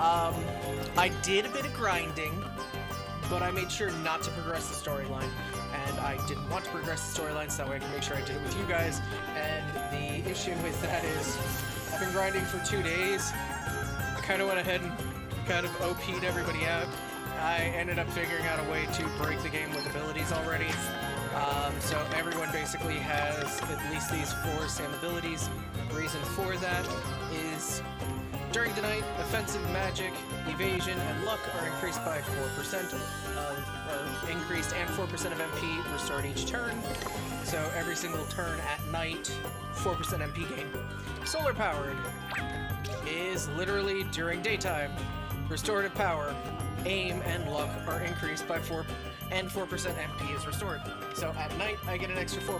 I did a bit of grinding, but I made sure not to progress the storyline. And I didn't want to progress the storyline, so that way I can make sure I did it with you guys. And the issue with that is, I've been grinding for 2 days. I kind of went ahead and kind of OP'd everybody out. I ended up figuring out a way to break the game with abilities already. So everyone basically has at least these 4 same abilities. Reason for that is during the night, offensive, magic, evasion, and luck are increased by 4% or increased, and 4% of MP restored each turn. So every single turn at night, 4% MP gain. Solar powered is literally during daytime. Restorative power, aim, and luck are increased by 4%, and 4% MP is restored. So at night, I get an extra 4%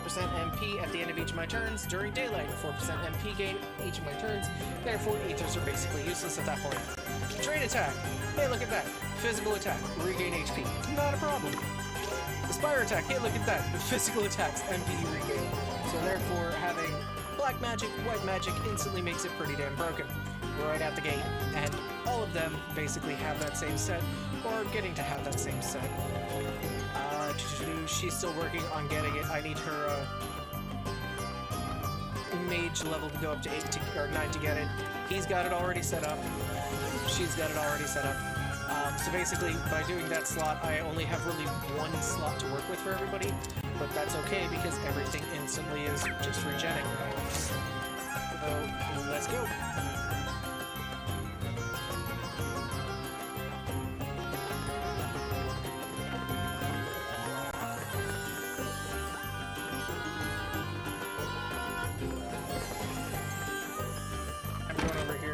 MP at the end of each of my turns. During daylight, 4% MP gain each of my turns. Therefore, ethers are basically useless at that point. Drain attack. Hey, look at that. Physical attack. Regain HP. Not a problem. Aspire attack. Hey, look at that. Physical attacks. MP regain. So therefore, having black magic, white magic instantly makes it pretty damn broken. Right out the gate. And all of them basically have that same set, or getting to have that same set. She's still working on getting it. I need her mage level to go up to 9 to get it. He's got it already set up. She's got it already set up. So basically, by doing that slot, I only have really 1 slot to work with for everybody, but that's okay because everything instantly is just regenning. So let's go.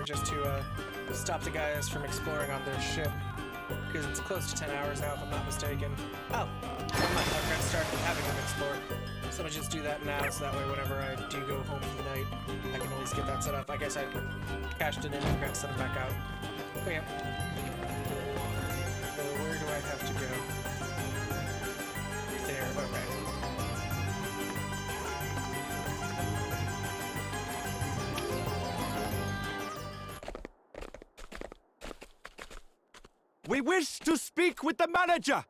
Just to stop the guys from exploring on their ship, because it's close to 10 hours now, if I'm not mistaken. Oh, never mind. I forgot to start having them explore. So I'm gonna just do that now, so that way whenever I do go home for the night, I can always get that set up. I guess I cashed it in and forgot to set it back out. But yeah. So where do I have to go? There, okay. We wish to speak with the manager.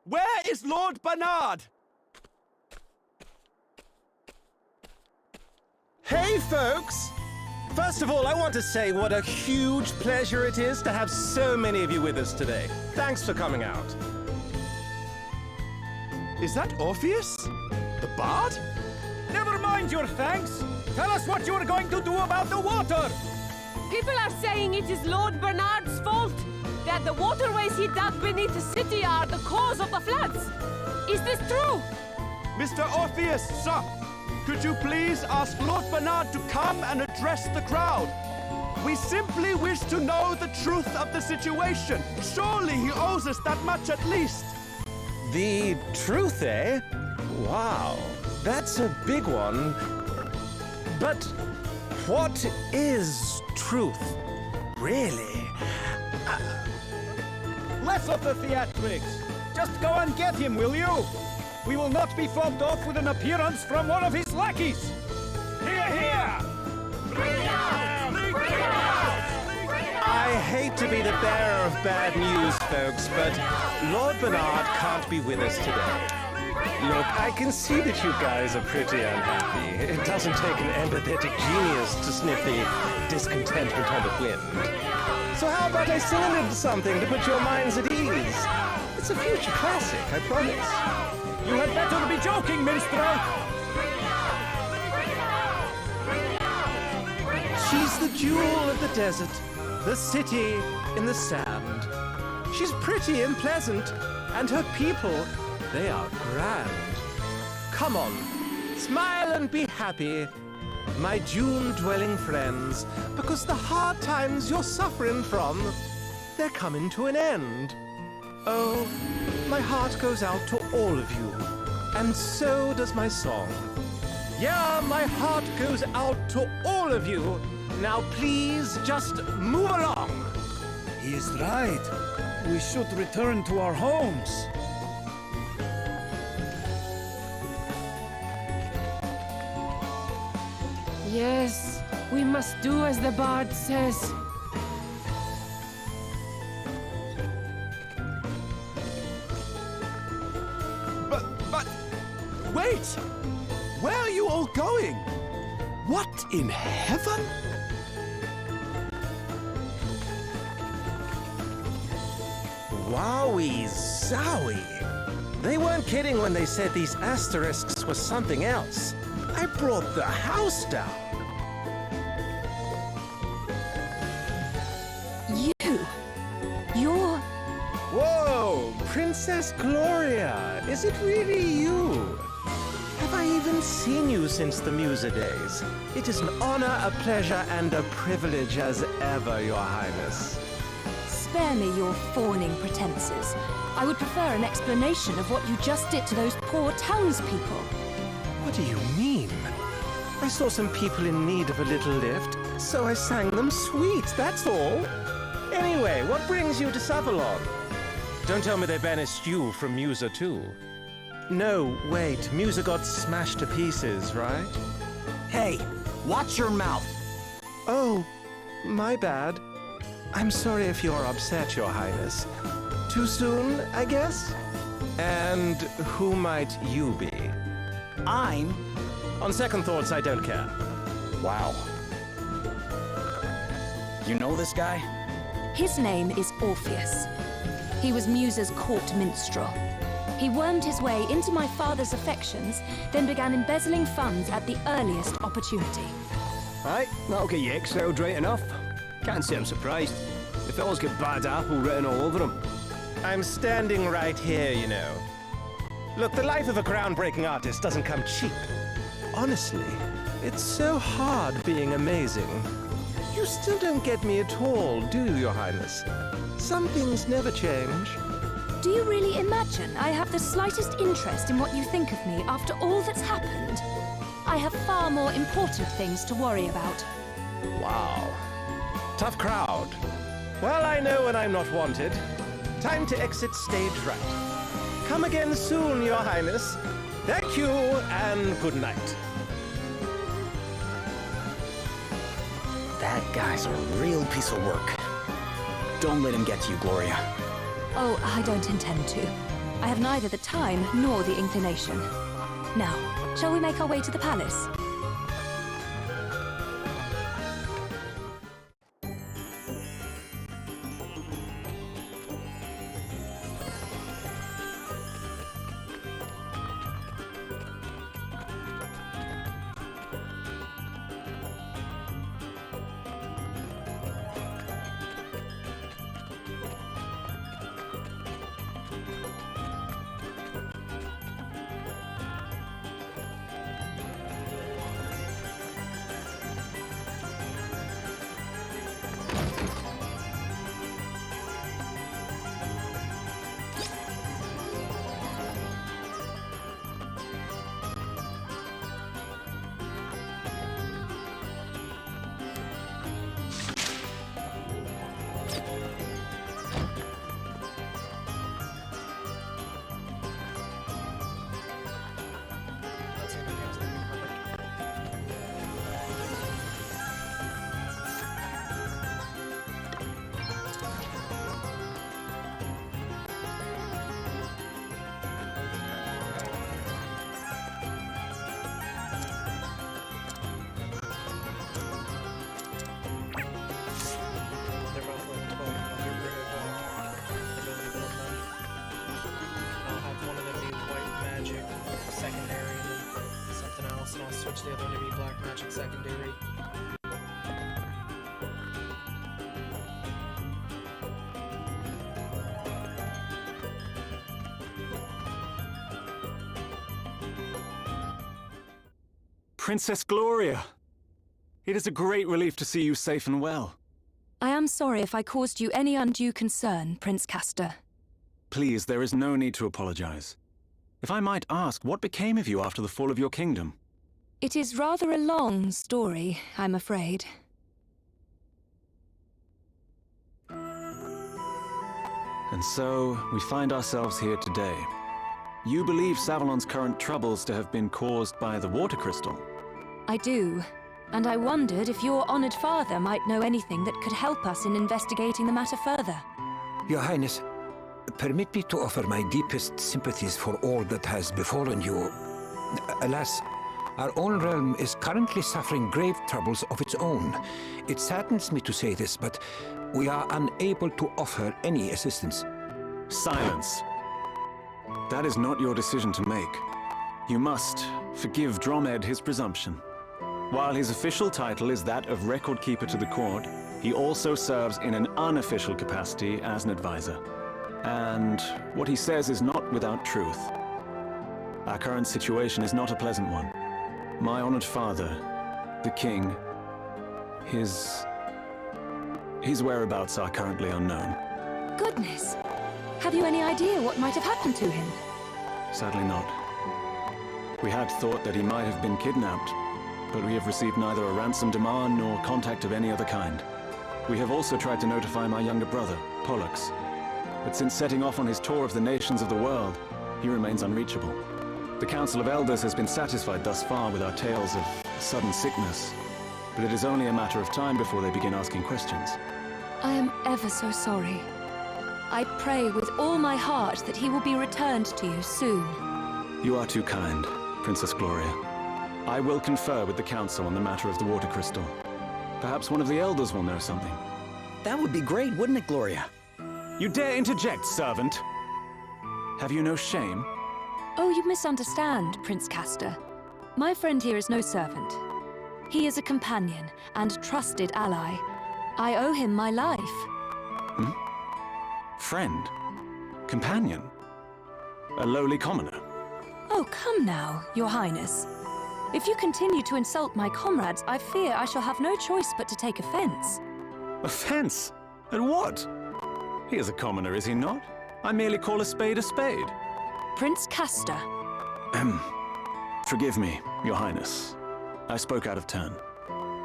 Where is Lord Bernard? Hey, folks! First of all, I want to say what a huge pleasure it is to have so many of you with us today. Thanks for coming out. Is that Orpheus? The bard? Never mind your thanks. Tell us what you're going to do about the water. People are saying it is Lord Bernard's fault. That the waterways he dug beneath the city are the cause of the floods. Is this true? Mr. Orpheus, sir, could you please ask Lord Bernard to come and address the crowd? We simply wish to know the truth of the situation. Surely he owes us that much at least. The truth, eh? Wow, that's a big one. But what is truth, really? Less of the theatrics. Just go and get him, will you? We will not be fobbed off with an appearance from one of his lackeys. Hear, hear! Bring it out! Bring it out! I hate to be the bearer of bad news, folks, but Lord Bernard can't be with us today. Look, I can see that you guys are pretty unhappy. It doesn't take an empathetic genius to sniff the discontentment on the wind. So how about I sing a little something to put your minds at ease? It's a future classic, I promise. You had better be joking, minstrel! She's the jewel of the desert, the city in the sand. She's pretty and pleasant, and her people, they are grand. Come on, smile and be happy, my June-dwelling friends, because the hard times you're suffering from, they're coming to an end. Oh, my heart goes out to all of you, and so does my song. Yeah, my heart goes out to all of you. Now please, just move along. He is right. We should return to our homes. Yes, we must do as the bard says. Wait! Where are you all going? What in heaven? Wowie zowie! They weren't kidding when they said these asterisks were something else. I brought the house down. You're... Whoa! Princess Gloria! Is it really you? Have I even seen you since the Musa days? It is an honor, a pleasure, and a privilege as ever, Your Highness. Spare me your fawning pretenses. I would prefer an explanation of what you just did to those poor townspeople. What do you mean? I saw some people in need of a little lift, so I sang them sweets, that's all. Anyway, what brings you to Savalon? Don't tell me they banished you from Musa too. No, wait, Musa got smashed to pieces, right? Hey, watch your mouth. Oh, my bad. I'm sorry if you're upset, Your Highness. Too soon, I guess? And who might you be? I'm... On second thoughts, I don't care. Wow. You know this guy? His name is Orpheus. He was Musa's court minstrel. He wormed his way into my father's affections, then began embezzling funds at the earliest opportunity. Aye, that'll get you exiled right enough. Can't say I'm surprised. The fellow's got bad apple written all over him. I'm standing right here, you know. Look, the life of a groundbreaking artist doesn't come cheap. Honestly, it's so hard being amazing. You still don't get me at all, do you, Your Highness? Some things never change. Do you really imagine I have the slightest interest in what you think of me after all that's happened? I have far more important things to worry about. Wow. Tough crowd. Well, I know when I'm not wanted. Time to exit stage right. Come again soon, Your Highness. Thank you, and good night. That guy's a real piece of work. Don't let him get to you, Gloria. Oh, I don't intend to. I have neither the time nor the inclination. Now, shall we make our way to the palace? They're both like 12. I'll get rid of ability build them. I'll have one of them be white magic secondary and then something else, and I'll switch the other one to be black magic secondary. Princess Gloria! It is a great relief to see you safe and well. I am sorry if I caused you any undue concern, Prince Castor. Please, there is no need to apologize. If I might ask, what became of you after the fall of your kingdom? It is rather a long story, I'm afraid. And so, we find ourselves here today. You believe Savalon's current troubles to have been caused by the water crystal? I do. And I wondered if your honored father might know anything that could help us in investigating the matter further. Your Highness, permit me to offer my deepest sympathies for all that has befallen you. Alas, our own realm is currently suffering grave troubles of its own. It saddens me to say this, but we are unable to offer any assistance. Silence. That is not your decision to make. You must forgive Dromed his presumption. While his official title is that of Record Keeper to the court, he also serves in an unofficial capacity as an advisor. And what he says is not without truth. Our current situation is not a pleasant one. My honored father, the king, his whereabouts are currently unknown. Goodness. Have you any idea what might have happened to him? Sadly not. We had thought that he might have been kidnapped, but we have received neither a ransom demand nor contact of any other kind. We have also tried to notify my younger brother, Pollux, but since setting off on his tour of the nations of the world, he remains unreachable. The Council of Elders has been satisfied thus far with our tales of sudden sickness, but it is only a matter of time before they begin asking questions. I am ever so sorry. I pray with all my heart that he will be returned to you soon. You are too kind, Princess Gloria. I will confer with the Council on the matter of the Water Crystal. Perhaps one of the Elders will know something. That would be great, wouldn't it, Gloria? You dare interject, servant! Have you no shame? Oh, you misunderstand, Prince Castor. My friend here is no servant. He is a companion and trusted ally. I owe him my life. Friend? Companion? A lowly commoner? Oh, come now, Your Highness. If you continue to insult my comrades, I fear I shall have no choice but to take offense. Offense? At what? He is a commoner, is he not? I merely call a spade a spade. Prince Castor. Forgive me, Your Highness. I spoke out of turn.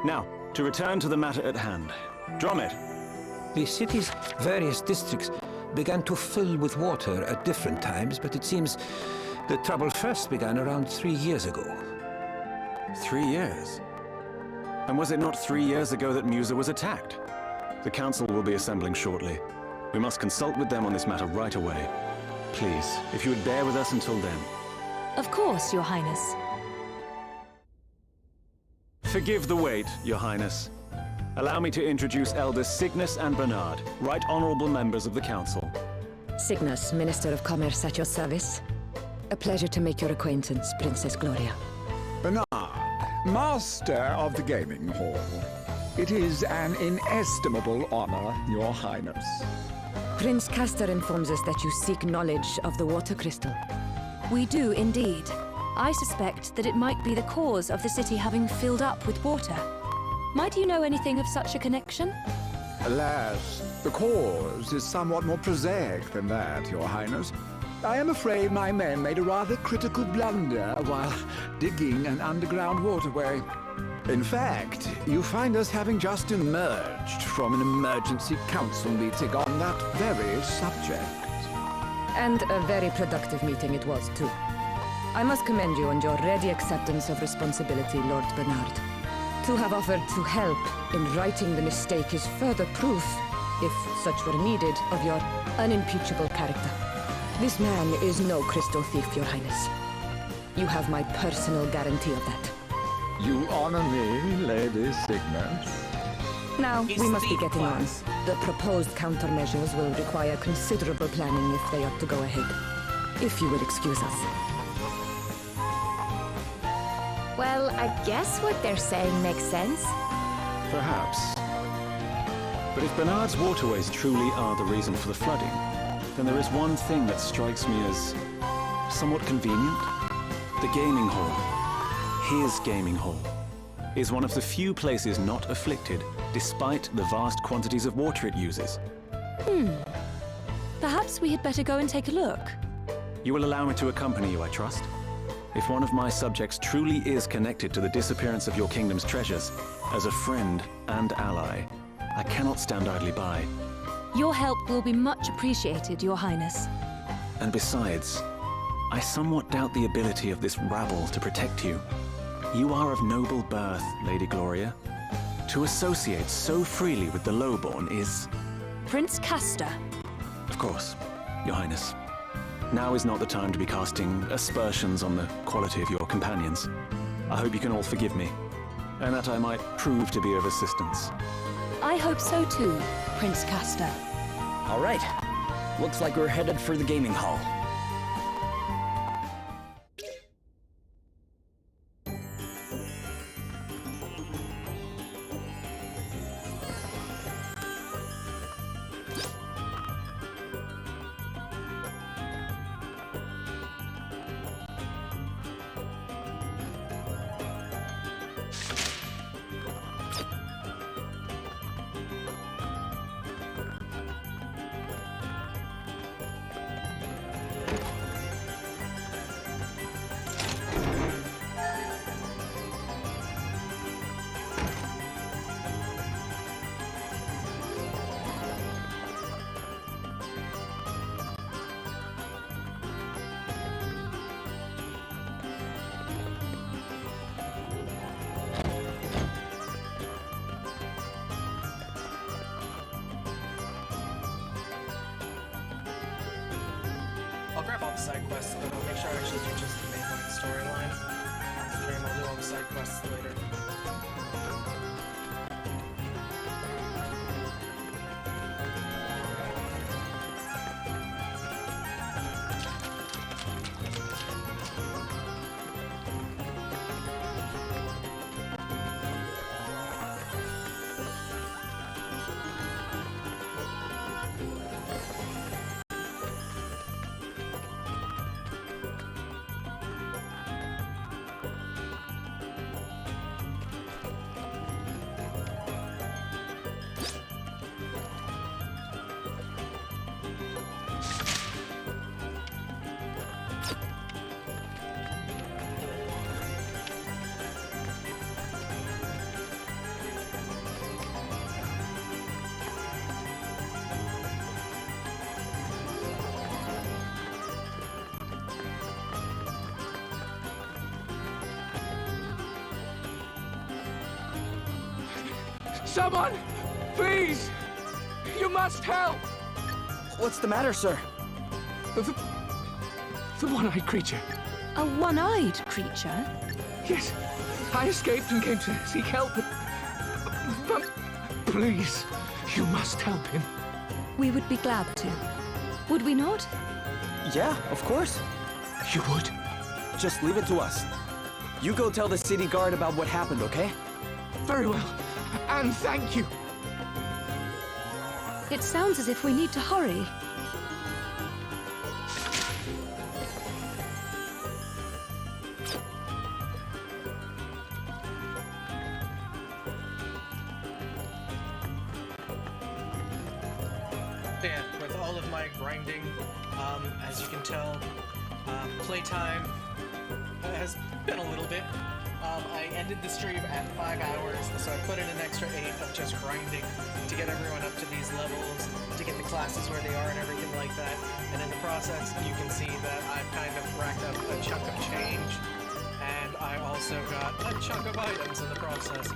Now, to return to the matter at hand. Dromed! The city's various districts began to fill with water at different times, but it seems the trouble first began around 3 years ago. 3 years? And was it not 3 years ago that Musa was attacked? The Council will be assembling shortly. We must consult with them on this matter right away. Please, if you would bear with us until then. Of course, Your Highness. Forgive the wait, Your Highness. Allow me to introduce Elders Cygnus and Bernard, right honorable members of the Council. Cygnus, Minister of Commerce at your service. A pleasure to make your acquaintance, Princess Gloria. Bernard, Master of the Gaming Hall. It is an inestimable honor, Your Highness. Prince Castor informs us that you seek knowledge of the Water Crystal. We do indeed. I suspect that it might be the cause of the city having filled up with water. Might you know anything of such a connection? Alas, the cause is somewhat more prosaic than that, Your Highness. I am afraid my men made a rather critical blunder while digging an underground waterway. In fact, you find us having just emerged from an emergency council meeting on that very subject. And a very productive meeting it was, too. I must commend you on your ready acceptance of responsibility, Lord Bernard. To have offered to help in righting the mistake is further proof, if such were needed, of your unimpeachable character. This man is no crystal thief, Your Highness. You have my personal guarantee of that. You honor me, Lady Cygnus. Now, we must be getting on. The proposed countermeasures will require considerable planning if they are to go ahead. If you will excuse us. Well, I guess what they're saying makes sense. Perhaps. But if Bernard's waterways truly are the reason for the flooding, then there is one thing that strikes me as somewhat convenient. The gaming hall, his gaming hall, is one of the few places not afflicted, despite the vast quantities of water it uses. Perhaps we had better go and take a look. You will allow me to accompany you, I trust? If one of my subjects truly is connected to the disappearance of your kingdom's treasures, as a friend and ally, I cannot stand idly by. Your help will be much appreciated, Your Highness. And besides, I somewhat doubt the ability of this rabble to protect you. You are of noble birth, Lady Gloria. To associate so freely with the lowborn is... Prince Castor. Of course, Your Highness. Now is not the time to be casting aspersions on the quality of your companions. I hope you can all forgive me, and that I might prove to be of assistance. I hope so too, Prince Castor. All right. Looks like we're headed for the gaming hall. I'll grab all the side quests, but I'll make sure I actually do just the mainline storyline on stream. I'll do all the side quests later. Someone! Please! You must help! What's the matter, sir? The one-eyed creature. A one-eyed creature? Yes. I escaped and came to seek help, but please, you must help him. We would be glad to. Would we not? Yeah, of course. You would? Just leave it to us. You go tell the city guard about what happened, okay? Very well. And thank you. It sounds as if we need to hurry. Yeah, with all of my grinding, as you can tell, playtime has been a little bit. I ended the stream at 5 hours, so I put in an extra 8 of just grinding to get everyone up to these levels, to get the classes where they are and everything like that. And in the process, you can see that I've kind of racked up a chunk of change, and I also got a chunk of items in the process.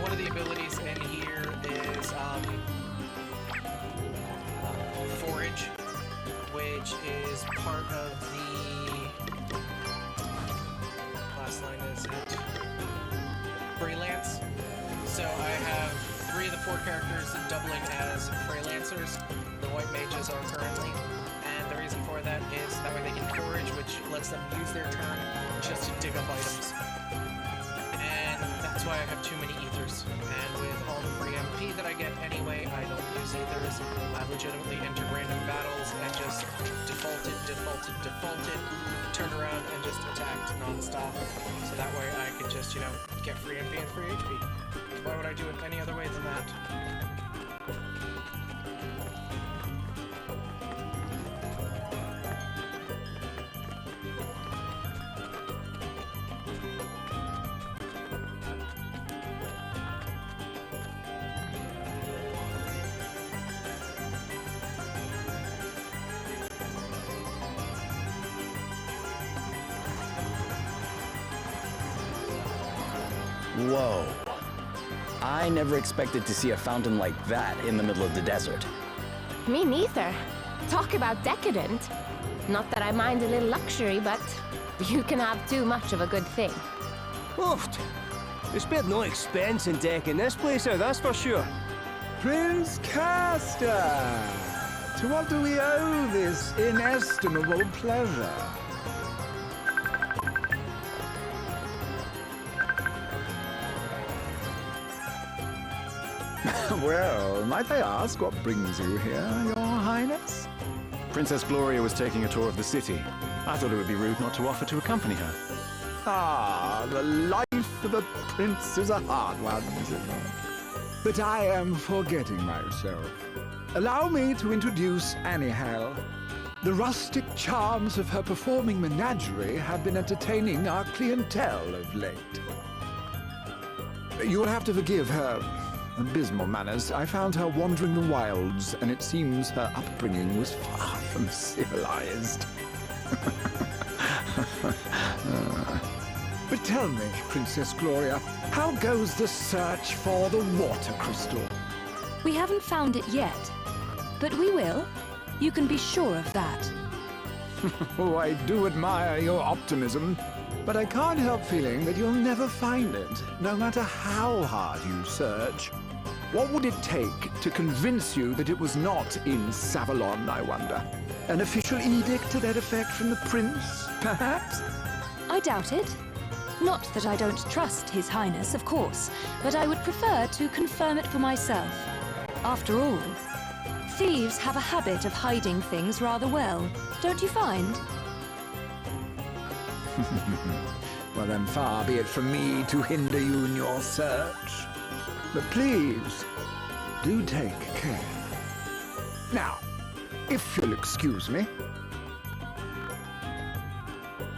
One of the abilities in here is Forage, which is part of the line is it? Freelance. So I have 3 of the 4 characters doubling as freelancers. The white mages are currently. And the reason for that is that way they can forage, which lets them use their turn just to dig up items. And that's why I have too many ethers. And with all the free MP that I get anyway, I don't use ethers. I've legitimately entered random battles and just defaulted, turned around and just attacked non-stop. So that way I could just, you know, get free MP and free HP. Why would I do it any other way than that? Whoa. I never expected to see a fountain like that in the middle of the desert. Me neither. Talk about decadent. Not that I mind a little luxury, but you can have too much of a good thing. Oh, we spared no expense in decking this place out, that's for sure. Prince Castor! To what do we owe this inestimable pleasure? Well, might I ask what brings you here, Your Highness? Princess Gloria was taking a tour of the city. I thought it would be rude not to offer to accompany her. Ah, the life of a prince is a hard one, is it not? But I am forgetting myself. Allow me to introduce Annie Hale. The rustic charms of her performing menagerie have been entertaining our clientele of late. You'll have to forgive her abysmal manners. I found her wandering the wilds, and it seems her upbringing was far from civilized. But tell me, Princess Gloria, how goes the search for the water crystal? We haven't found it yet, but we will. You can be sure of that. Oh, I do admire your optimism, but I can't help feeling that you'll never find it, no matter how hard you search. What would it take to convince you that it was not in Savalon, I wonder? An official edict to that effect from the prince, perhaps? I doubt it. Not that I don't trust His Highness, of course, but I would prefer to confirm it for myself. After all, thieves have a habit of hiding things rather well, don't you find? Well, then far be it from me to hinder you in your search. But please, do take care. Now, if you'll excuse me.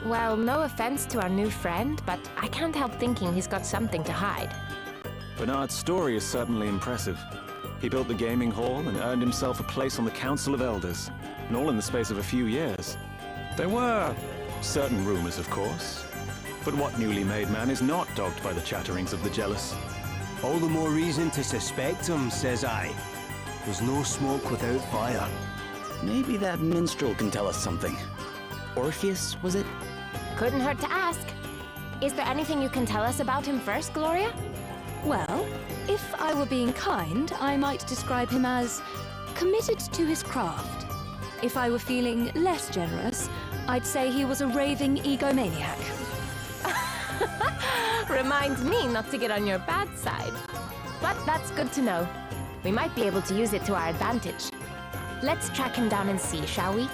Well, no offense to our new friend, but I can't help thinking he's got something to hide. Bernard's story is certainly impressive. He built the gaming hall and earned himself a place on the Council of Elders, and all in the space of a few years. There were certain rumors, of course, but what newly made man is not dogged by the chatterings of the jealous? All the more reason to suspect him, says I. There's no smoke without fire. Maybe that minstrel can tell us something. Orpheus, was it? Couldn't hurt to ask. Is there anything you can tell us about him first, Gloria? Well, if I were being kind, I might describe him as committed to his craft. If I were feeling less generous, I'd say he was a raving egomaniac. Reminds me not to get on your bad side. But that's good to know. We might be able to use it to our advantage. Let's track him down and see, shall we?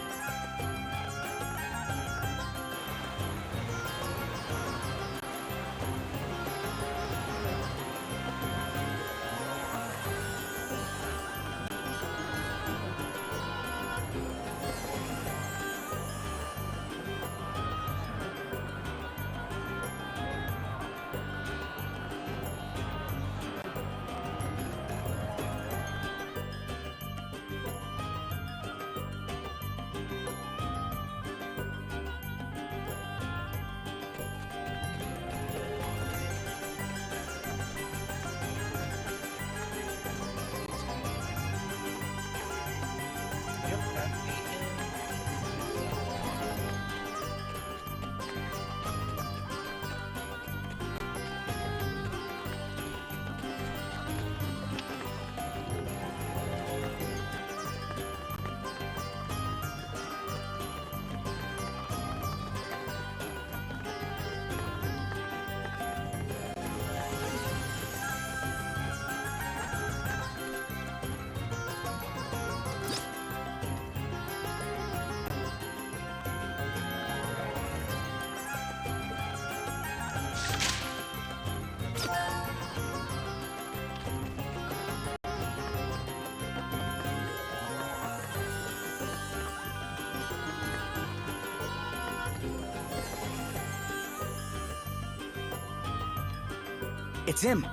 It's him.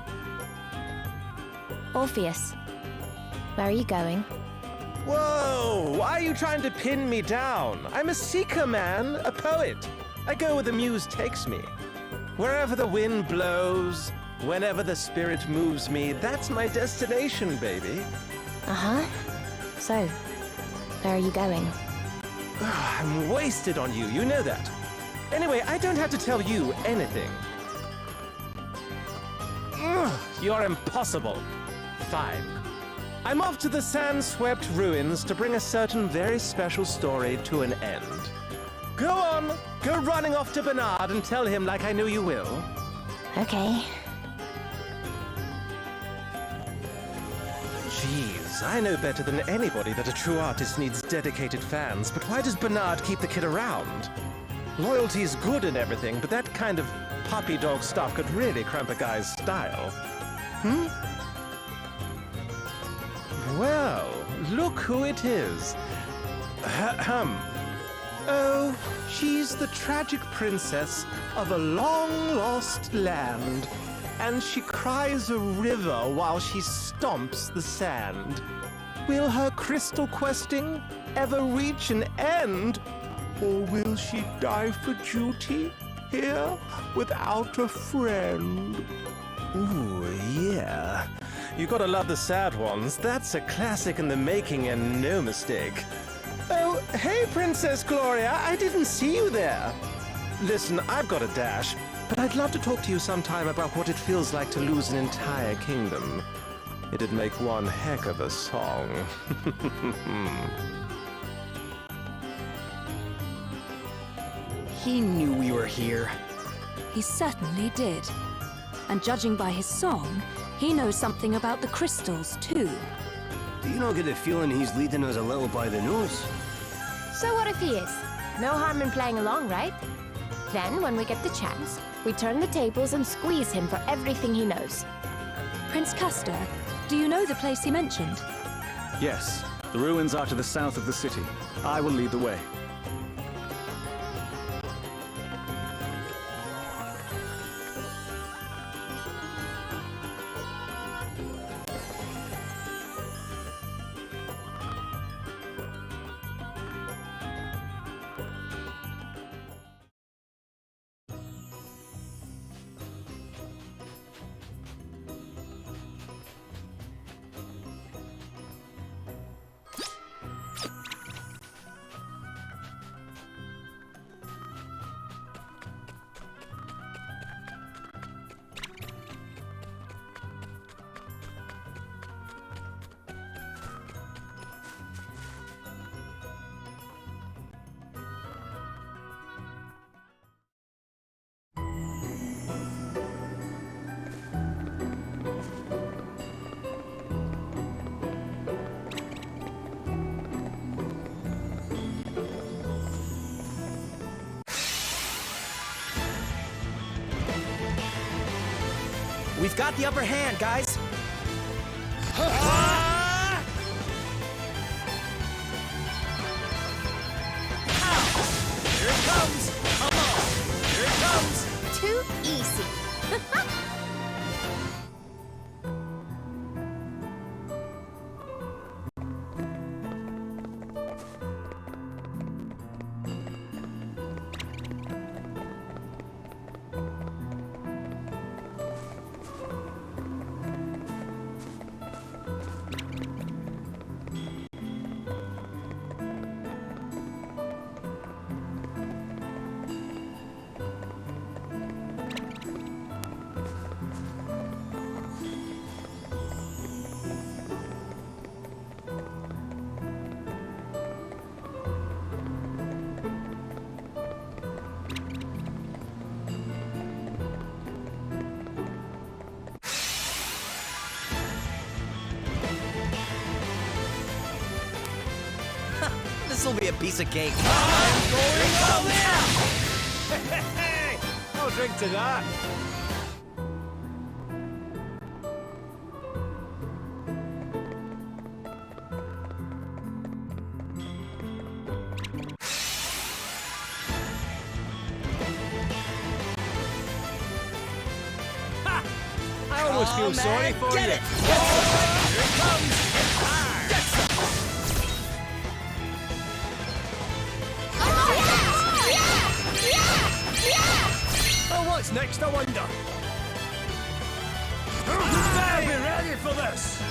Orpheus, where are you going? Whoa! Why are you trying to pin me down? I'm a seeker, man, a poet. I go where the muse takes me. Wherever the wind blows, whenever the spirit moves me, that's my destination, baby. Uh-huh. So, where are you going? I'm wasted on you, you know that. Anyway, I don't have to tell you anything. You're impossible. Fine. I'm off to the sand-swept ruins to bring a certain very special story to an end. Go on, go running off to Bernard and tell him like I know you will. Okay. Jeez, I know better than anybody that a true artist needs dedicated fans, but why does Bernard keep the kid around? Loyalty's good and everything, but that kind of puppy dog stuff could really cramp a guy's style. Well, look who it is. Ahem. Oh, she's the tragic princess of a long-lost land, and she cries a river while she stomps the sand. Will her crystal questing ever reach an end, or will she die for duty here without a friend? Ooh, yeah. You gotta love the sad ones. That's a classic in the making and no mistake. Oh, hey, Princess Gloria, I didn't see you there. Listen, I've got a dash, but I'd love to talk to you sometime about what it feels like to lose an entire kingdom. It'd make one heck of a song. He knew we were here. He certainly did. And judging by his song, he knows something about the crystals, too. Do you not get the feeling he's leading us a little by the nose? So what if he is? No harm in playing along, right? Then, when we get the chance, we turn the tables and squeeze him for everything he knows. Prince Castor, do you know the place he mentioned? Yes, the ruins are to the south of the city. I will lead the way. We've got the upper hand, guys. Here it comes! Come on! Here it comes! Too easy. This'll be a piece of cake. I'm going all in! Hey! I'll drink to that. I almost feel sorry for you. Get it! Here it comes! Oh, what's next, I wonder? You better be ready for this!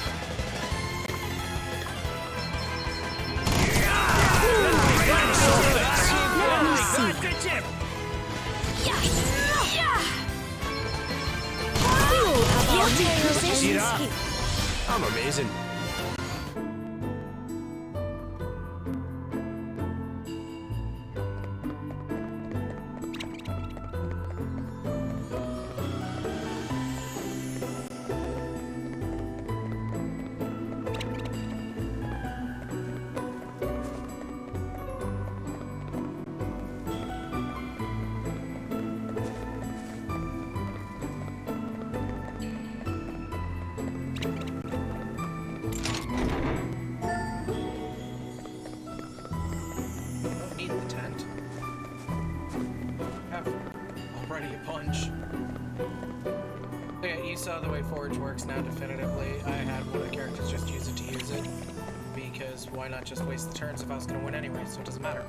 Dinosaur See that? I'm amazing. Saw the way Forge works now definitively. I had one of the characters just use it to use it, because why not just waste the turns if I was going to win anyway, so it doesn't matter.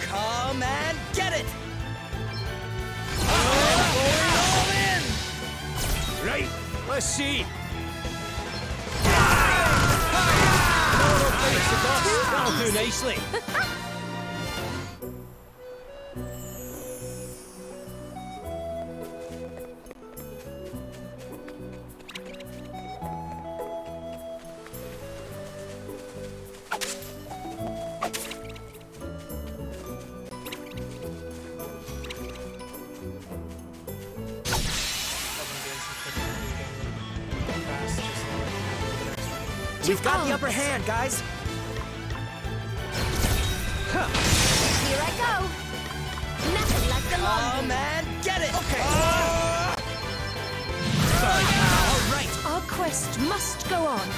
Come and get it! Right, let's see. That'll do nicely. We've got the upper hand, guys. Here I go. Nothing like the long Come and get it. Okay. All right. Our quest must go on.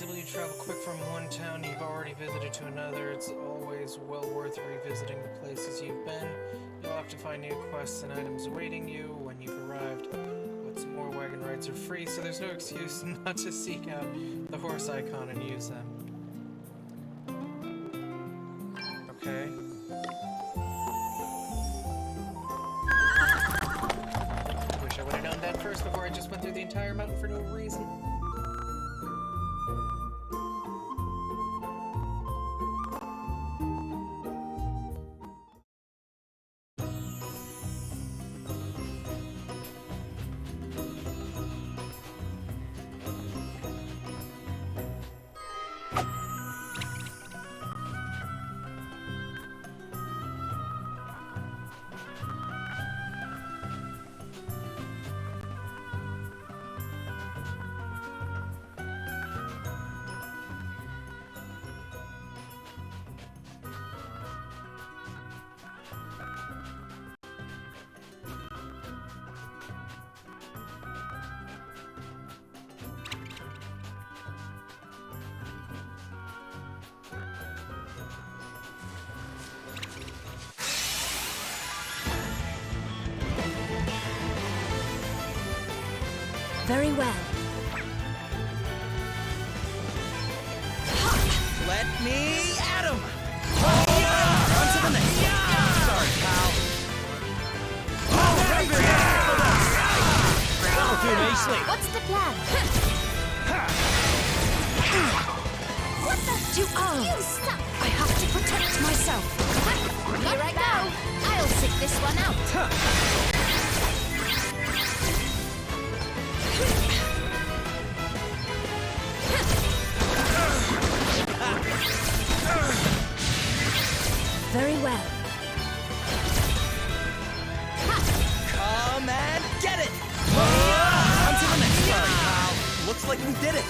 You travel quick from one town you've already visited to another. It's always well worth revisiting the places you've been. You'll have to find new quests and items awaiting you when you've arrived. What's more, wagon rides are free, so there's no excuse not to seek out the horse icon and use them. first before I just went through the entire mountain for no reason. Very well. Let me at him! On to the next one. Sorry, pal. That'll do nicely. What's the plan? What the? You are. You suck. I have to protect myself. Here I go. I'll sit this one out. Very well. Come and get it! On to the next one, pal. Looks like we did it.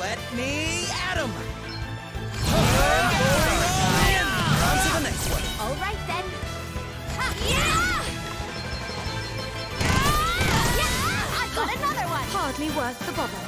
Let me at him! On to the next one. All right then. I got another one. Hardly worth the bother.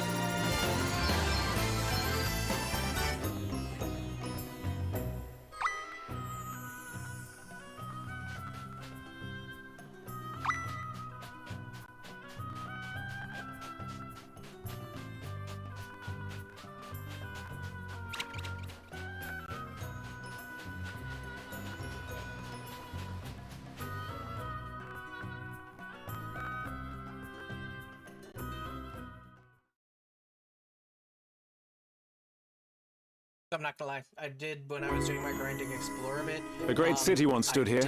I'm not gonna lie, I did when I was doing my grinding explore a bit. A great city once stood here.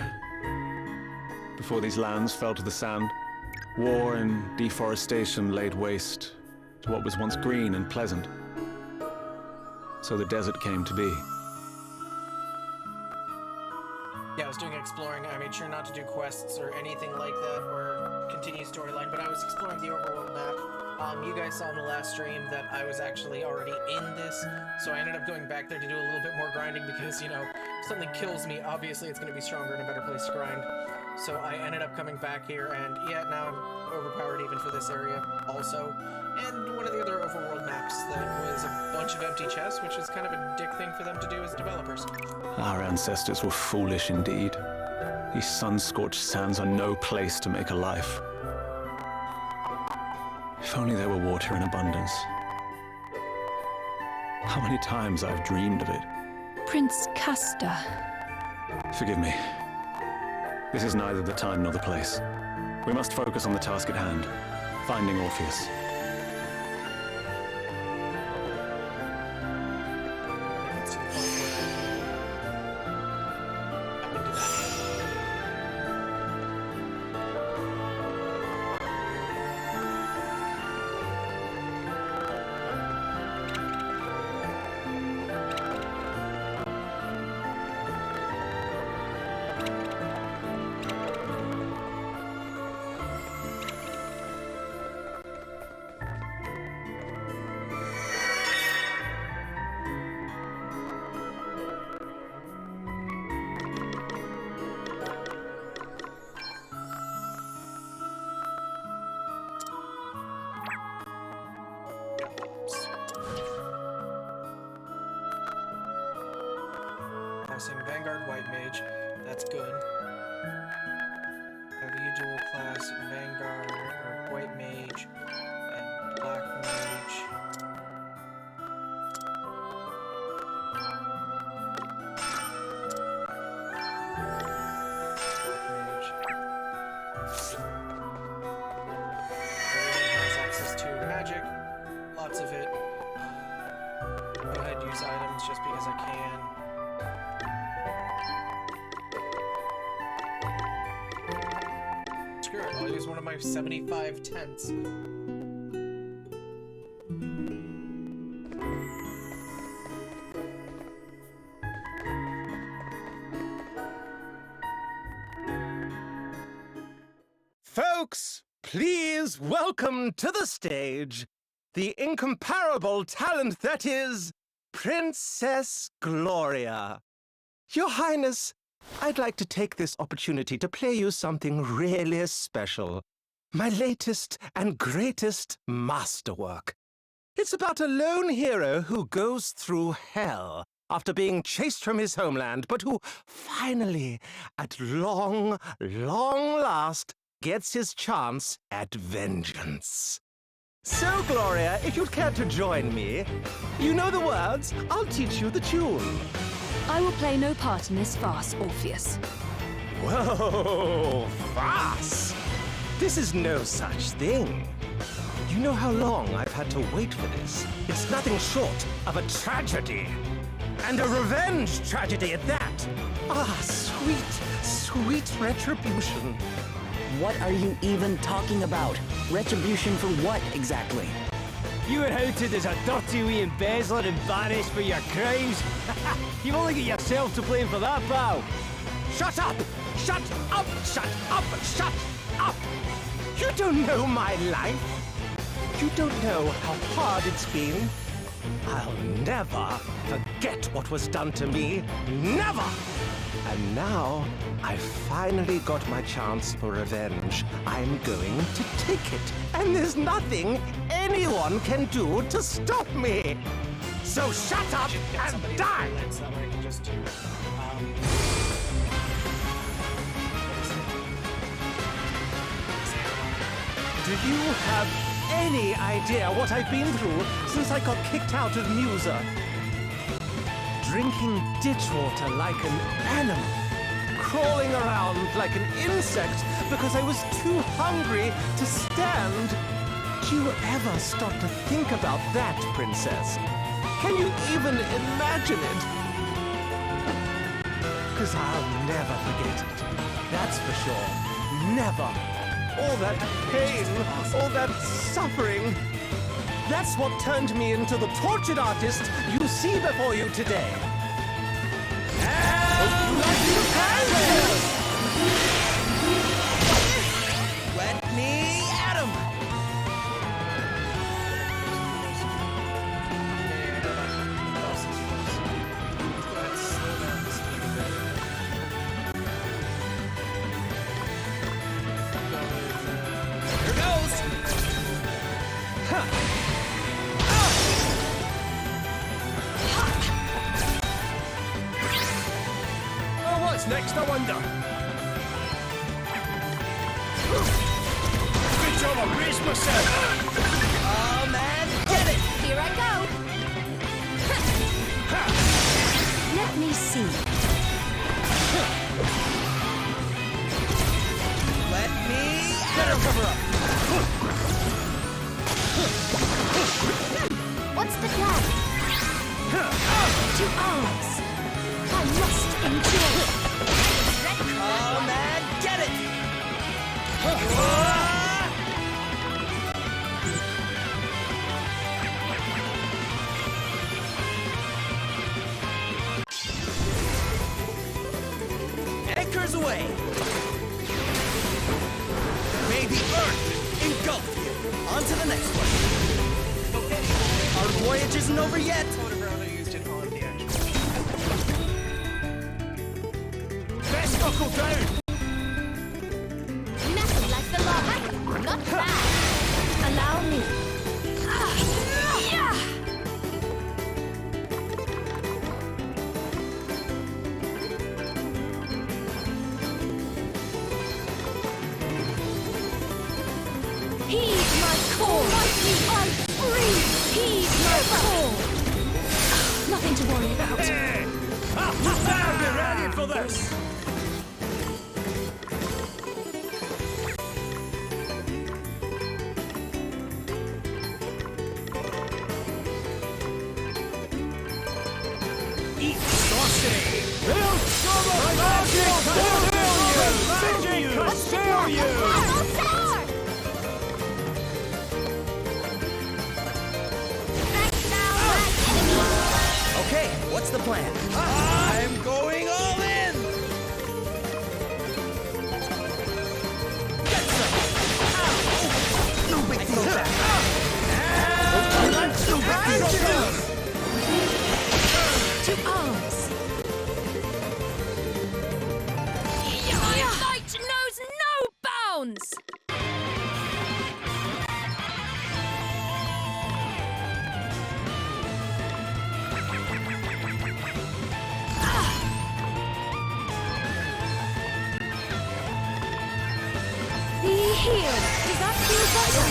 Before these lands fell to the sand, war and deforestation laid waste to what was once green and pleasant. So the desert came to be. Yeah, I was doing exploring. I made sure not to do quests or anything like that, or continue storyline, but I was exploring the overworld map. You guys saw in the last stream that I was actually already in this, so I ended up going back there to do a little bit more grinding because, you know, if something kills me, obviously it's going to be stronger and a better place to grind. So I ended up coming back here, and yeah, now I'm overpowered even for this area also. And one of the other overworld maps that was a bunch of empty chests, which is kind of a dick thing for them to do as developers. Our ancestors were foolish indeed. These sun-scorched sands are no place to make a life. If only there were water in abundance. How many times I've dreamed of it. Prince Castor. Forgive me. This is neither the time nor the place. We must focus on the task at hand, finding Orpheus. Classing Vanguard White Mage, that's good. Have you dual class Vanguard or White Mage and Black Mage. Everyone has access to magic, lots of it. Go ahead, use items just because I can. Screw it, I'll use one of my 75 tents. Folks, please welcome to the stage the incomparable talent that is Princess Gloria. Your Highness, I'd like to take this opportunity to play you something really special. My latest and greatest masterwork. It's about a lone hero who goes through hell after being chased from his homeland, but who finally, at long last, gets his chance at vengeance. So, Gloria, if you'd care to join me, you know the words, I'll teach you the tune. I will play no part in this farce, Orpheus. Whoa, farce! This is no such thing. You know how long I've had to wait for this? It's nothing short of a tragedy. And a revenge tragedy at that. Ah, sweet retribution. What are you even talking about? Retribution for what, exactly? You were outed as a dirty wee embezzler and banished for your crimes. You've only got yourself to blame for that, pal. Shut up! Shut up! Shut up! Shut up! You don't know my life. You don't know how hard it's been. I'll never forget what was done to me. Never! And now, I finally got my chance for revenge. I'm going to take it. And there's nothing anyone can do to stop me. So shut up and die! That way I can just do, Do you have any idea what I've been through since I got kicked out of Musa? Drinking ditch water like an animal, crawling around like an insect because I was too hungry to stand. Do you ever stop to think about that, Princess? Can you even imagine it? Because I'll never forget it. That's for sure. Never. All that pain, all that suffering. That's what turned me into the tortured artist you see before you today. Let me at him! Here goes! Oh, what's next, I wonder? Good job, I raised myself! Oh, man, get it! Here I go. Let me see. Let me better cover up! What's the plan? To arms. I must endure. Oh, man, get it! Anchors away! May the earth engulf you! On to the next one! Okay. Our voyage isn't over yet! Best buckle down! Nothing like the lava. Not bad. Allow me. Heed my call. I'm free. Heed my call. Nothing to worry about. I'll be ready for this! Eat saucy! Build some magic could steal you! Okay, what's the plan? I'm going all in! Get some! Ow! No big deal there! No big deal! To arms. My fight knows no bounds. Be healed. Does that feel better?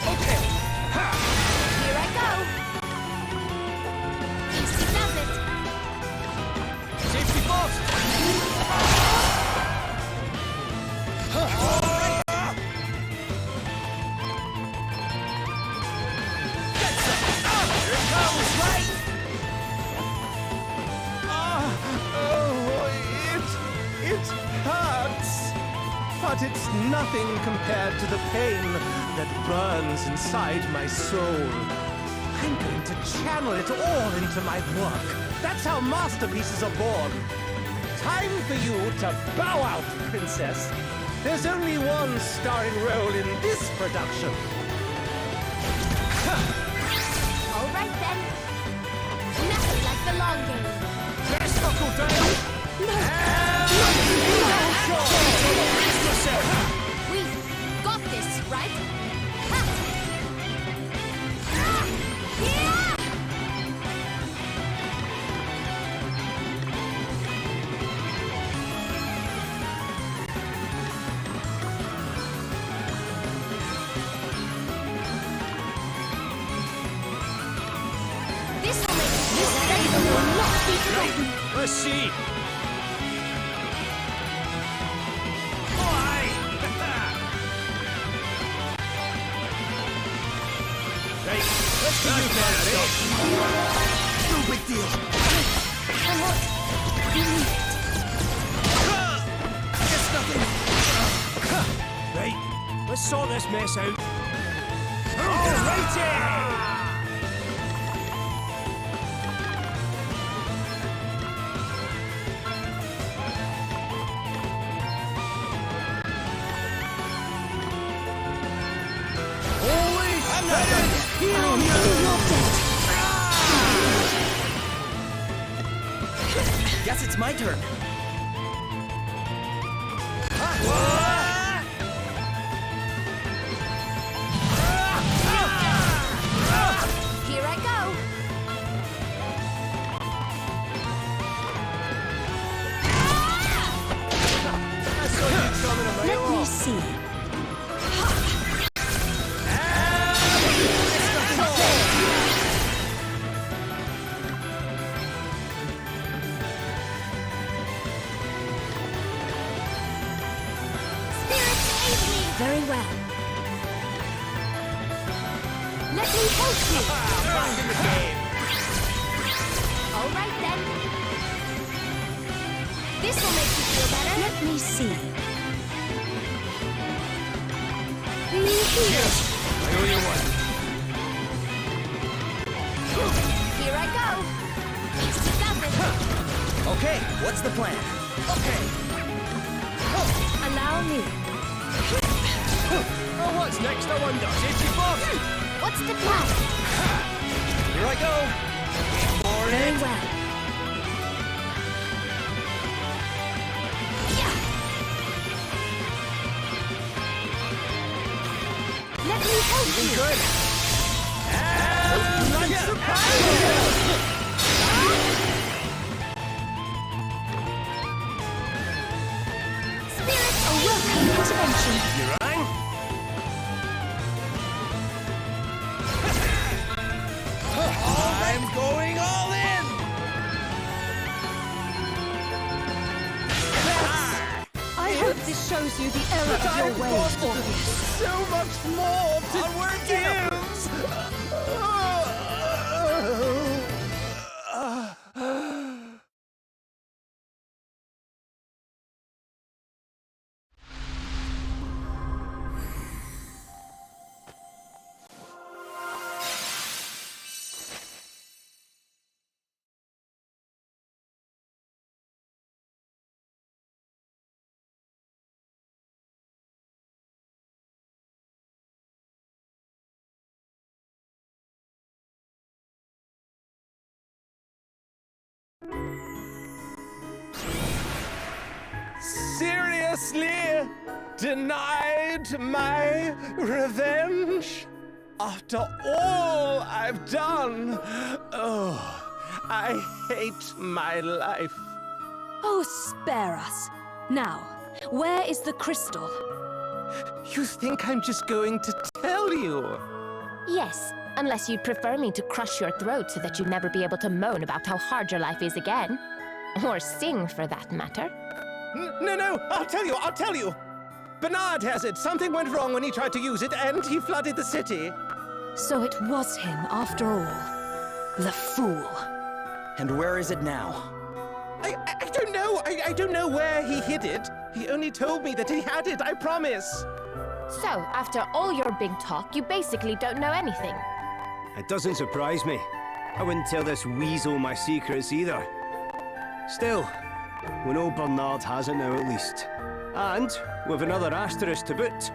Okay! Here I go. Easy does it. Safety first! Get some! Here it comes, right? It hurts. But it's nothing compared to the pain that burns inside my soul. I'm going to channel it all into my work. That's how masterpieces are born. Time for you to bow out, princess. There's only one starring role in this production. All right then. Nothing like the long game. Best buckle down! We've got this, right? This will make this festival will not be forgotten. Let's see! No big deal. Guess nothing. Right, let's sort this mess out. Alrighty! Guess it's my turn. Here I go. Let me see. Very well. Let me help you. All right then. This will make you feel better. Let me see. Yes, I owe you one. Here I go. Easy does it. Okay, what's the plan? Okay. Allow me. Oh, what's next, I wonder? Safety box! What's the plan? Here I go. Very well. Yeah. Let me help you. Good. Spirits, a welcome intervention. You rang? I'm going all in! I hope this shows you the error of your ways, Orpheus. So much more to give! Seriously? Denied my revenge? After all I've done? Oh, I hate my life. Oh, spare us. Now, where is the crystal? You think I'm just going to tell you? Yes, unless you'd prefer me to crush your throat so that you'd never be able to moan about how hard your life is again. Or sing, for that matter. No, I'll tell you. Bernard has it. Something went wrong when he tried to use it, and he flooded the city. So it was him, after all. The fool. And where is it now? I don't know. I don't know where he hid it. He only told me that he had it, I promise. So, after all your big talk, you basically don't know anything. It doesn't surprise me. I wouldn't tell this weasel my secrets either. Still, we know Bernard has it now at least. And with another asterisk to boot.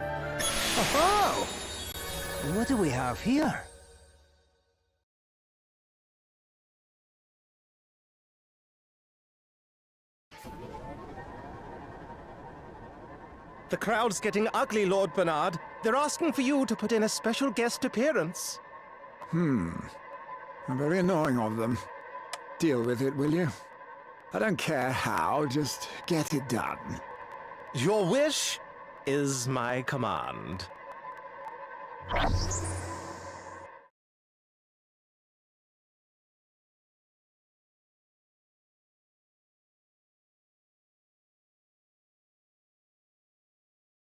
Oh! What do we have here? The crowd's getting ugly, Lord Bernard. They're asking for you to put in a special guest appearance. Very annoying of them. Deal with it, will you? I don't care how, just get it done. Your wish is my command.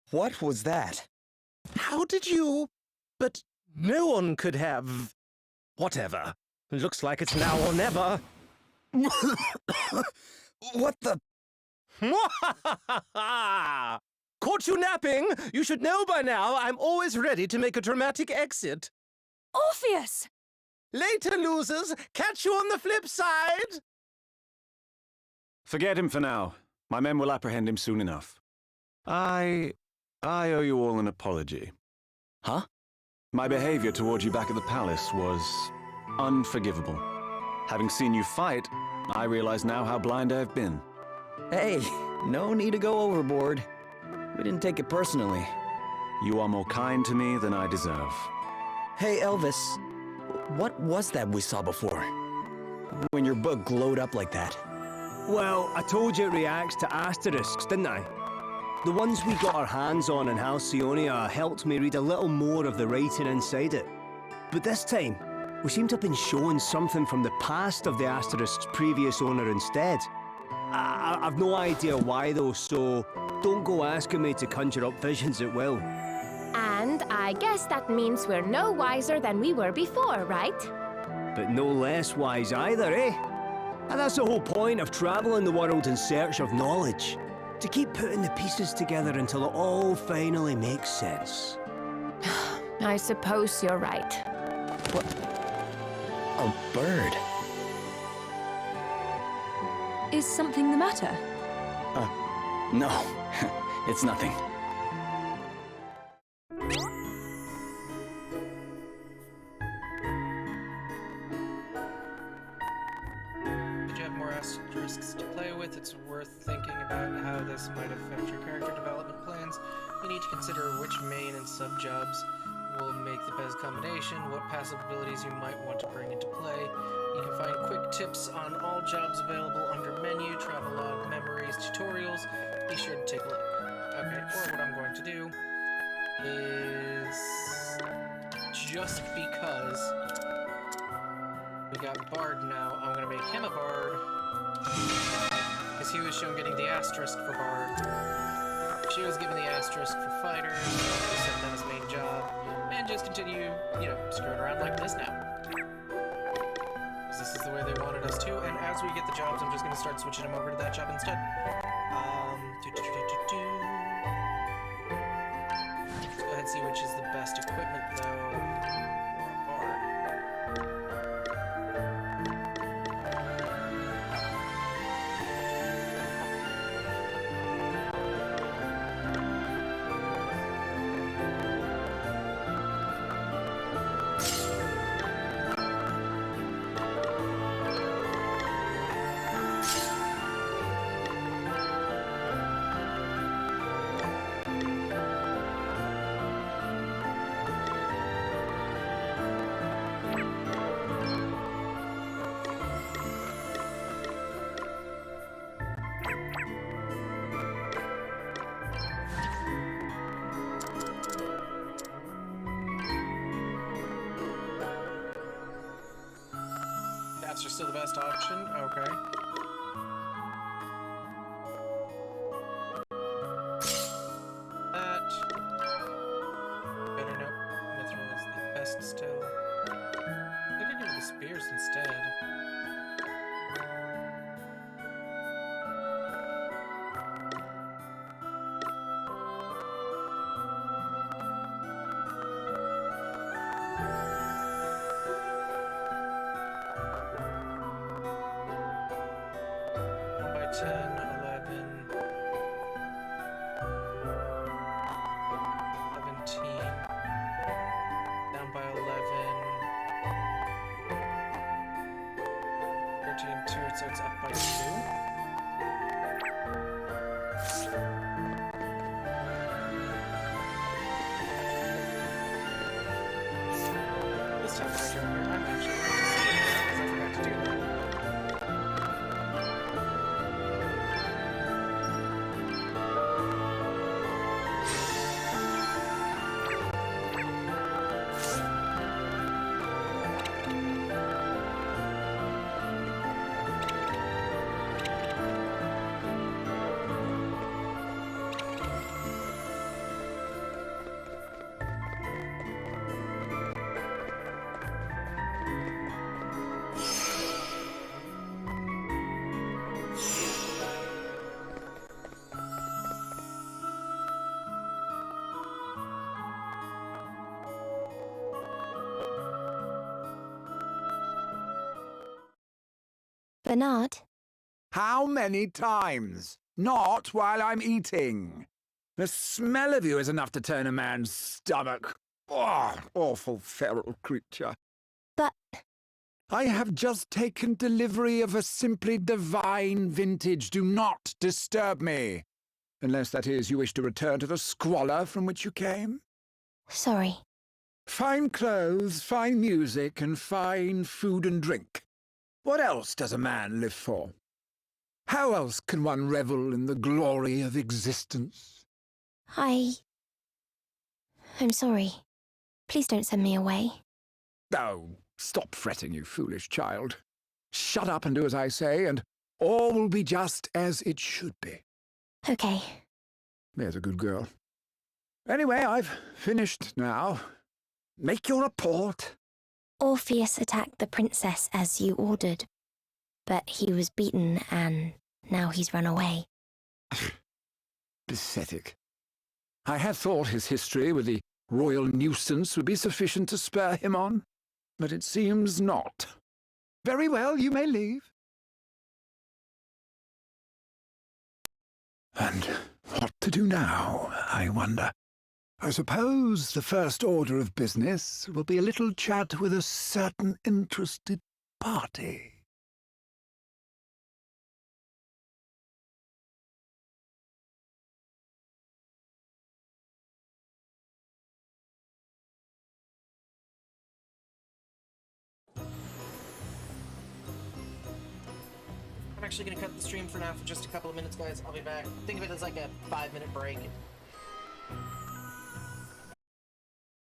What was that? How did you... But no one could have... Whatever. Looks like it's now or never. What the? Caught you napping? You should know by now I'm always ready to make a dramatic exit. Orpheus! Later, losers. Catch you on the flip side. Forget him for now. My men will apprehend him soon enough. I owe you all an apology. Huh? My behavior towards you back at the palace was unforgivable. Having seen you fight, I realize now how blind I've been. Hey, no need to go overboard. We didn't take it personally. You are more kind to me than I deserve. Hey, Elvis. What was that we saw before? When your book glowed up like that? Well, I told you it reacts to asterisks, didn't I? The ones we got our hands on in Halcyonia helped me read a little more of the writing inside it. But this time, we seem to have been shown something from the past of the asterisk's previous owner instead. I've no idea why though, so don't go asking me to conjure up visions at will. And I guess that means we're no wiser than we were before, right? But no less wise either, eh? And that's the whole point of traveling the world in search of knowledge. To keep putting the pieces together until it all finally makes sense. I suppose you're right. What? A bird? Is something the matter? No. It's nothing. Did you have more asterisks to play with? It's worth thinking about how this might affect your character development plans. You need to consider which main and sub-jobs will make the best combination, what passive abilities you might want to bring into play. You can find quick tips on all jobs available under menu, travelogue, memories, tutorials. Be sure to take a look. Okay, or what I'm going to do is, just because we got Bard now, I'm going to make him a Bard, because he was shown getting the asterisk for Bard. She was given the asterisk for Fighter, so I'll set that as main job, and just continue, you know, screwing around like this now. Because this is the way they wanted us to, and as we get the jobs, I'm just going to start switching them over to that job instead. Let's go ahead and see which is the best equipment, though, for a Bard. That's still the best option? Okay. That. Better nope. Mithril is the best still. I think I go with the spears instead. So it's up by 2. This time I'm actually going to see it because I forgot to do that. Bernard? How many times? Not while I'm eating. The smell of you is enough to turn a man's stomach. Oh, awful feral creature. But... I have just taken delivery of a simply divine vintage. Do not disturb me. Unless, that is, you wish to return to the squalor from which you came. Sorry. Fine clothes, fine music, and fine food and drink. What else does a man live for? How else can one revel in the glory of existence? I'm sorry. Please don't send me away. Oh, stop fretting, you foolish child. Shut up and do as I say, and all will be just as it should be. Okay. There's a good girl. Anyway, I've finished now. Make your report. Orpheus attacked the princess as you ordered, but he was beaten and now he's run away. Pathetic. I had thought his history with the royal nuisance would be sufficient to spur him on, but it seems not. Very well, you may leave. And what to do now, I wonder? I suppose the first order of business will be a little chat with a certain interested party. I'm actually going to cut the stream for now for just a couple of minutes, guys. I'll be back. Think of it as like a 5-minute break.